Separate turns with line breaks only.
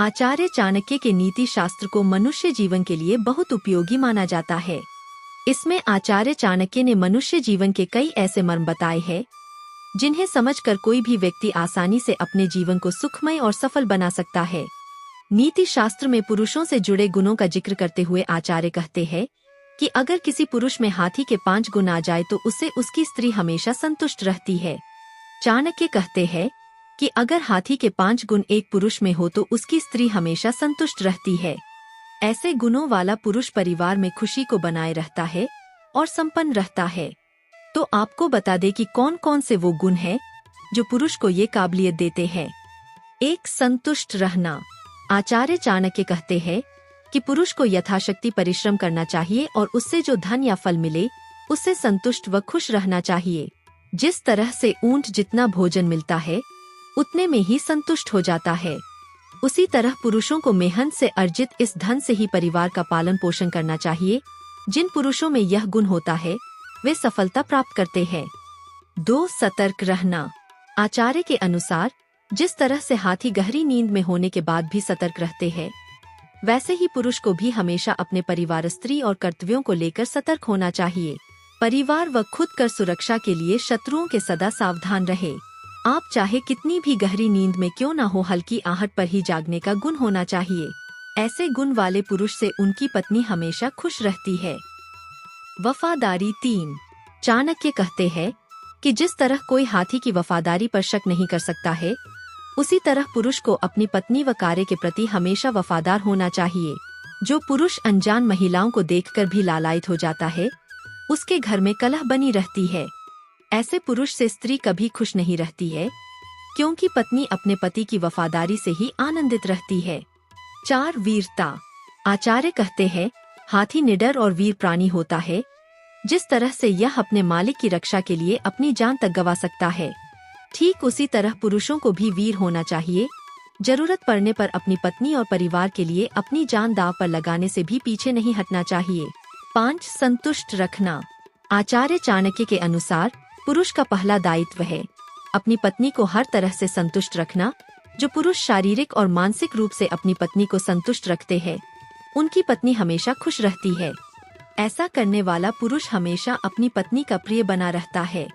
आचार्य चाणक्य के नीति शास्त्र को मनुष्य जीवन के लिए बहुत उपयोगी माना जाता है। इसमें आचार्य चाणक्य ने मनुष्य जीवन के कई ऐसे मर्म बताए हैं जिन्हें समझकर कोई भी व्यक्ति आसानी से अपने जीवन को सुखमय और सफल बना सकता है। नीति शास्त्र में पुरुषों से जुड़े गुणों का जिक्र करते हुए आचार्य कहते हैं कि अगर किसी पुरुष में हाथी के 5 गुण आ जाए तो उससे उसकी स्त्री हमेशा संतुष्ट रहती है। चाणक्य कहते हैं कि अगर हाथी के 5 गुण एक पुरुष में हो तो उसकी स्त्री हमेशा संतुष्ट रहती है। ऐसे गुणों वाला पुरुष परिवार में खुशी को बनाए रहता है और संपन्न रहता है। तो आपको बता दे कि कौन कौन से वो गुण हैं जो पुरुष को ये काबिलियत देते हैं। 1. संतुष्ट रहना। आचार्य चाणक्य कहते हैं कि पुरुष को यथाशक्ति परिश्रम करना चाहिए और उससे जो धन या फल मिले उससे संतुष्ट व खुश रहना चाहिए। जिस तरह से ऊंट जितना भोजन मिलता है उतने में ही संतुष्ट हो जाता है, उसी तरह पुरुषों को मेहनत से अर्जित इस धन से ही परिवार का पालन पोषण करना चाहिए। जिन पुरुषों में यह गुण होता है वे सफलता प्राप्त करते हैं। 2. सतर्क रहना। आचार्य के अनुसार जिस तरह से हाथी गहरी नींद में होने के बाद भी सतर्क रहते हैं, वैसे ही पुरुष को भी हमेशा अपने परिवार, स्त्री और कर्तव्यों को लेकर सतर्क होना चाहिए। परिवार व खुद कर सुरक्षा के लिए शत्रुओं के सदा सावधान रहे। आप चाहे कितनी भी गहरी नींद में क्यों न हो, हल्की आहट पर ही जागने का गुण होना चाहिए। ऐसे गुण वाले पुरुष से उनकी पत्नी हमेशा खुश रहती है। वफादारी। 3. चाणक्य कहते हैं कि जिस तरह कोई हाथी की वफादारी पर शक नहीं कर सकता है, उसी तरह पुरुष को अपनी पत्नी व कार्य के प्रति हमेशा वफादार होना चाहिए। जो पुरुष अनजान महिलाओं को देखकर भी लालायित हो जाता है, उसके घर में कलह बनी रहती है। ऐसे पुरुष से स्त्री कभी खुश नहीं रहती है, क्योंकि पत्नी अपने पति की वफादारी से ही आनंदित रहती है। 4. वीरता। आचार्य कहते हैं हाथी निडर और वीर प्राणी होता है। जिस तरह से यह अपने मालिक की रक्षा के लिए अपनी जान तक गंवा सकता है, ठीक उसी तरह पुरुषों को भी वीर होना चाहिए। जरूरत पड़ने पर अपनी पत्नी और परिवार के लिए अपनी जान दांव पर लगाने से भी पीछे नहीं हटना चाहिए। 5. संतुष्ट रखना। आचार्य चाणक्य के अनुसार पुरुष का पहला दायित्व है अपनी पत्नी को हर तरह से संतुष्ट रखना। जो पुरुष शारीरिक और मानसिक रूप से अपनी पत्नी को संतुष्ट रखते हैं, उनकी पत्नी हमेशा खुश रहती है। ऐसा करने वाला पुरुष हमेशा अपनी पत्नी का प्रिय बना रहता है।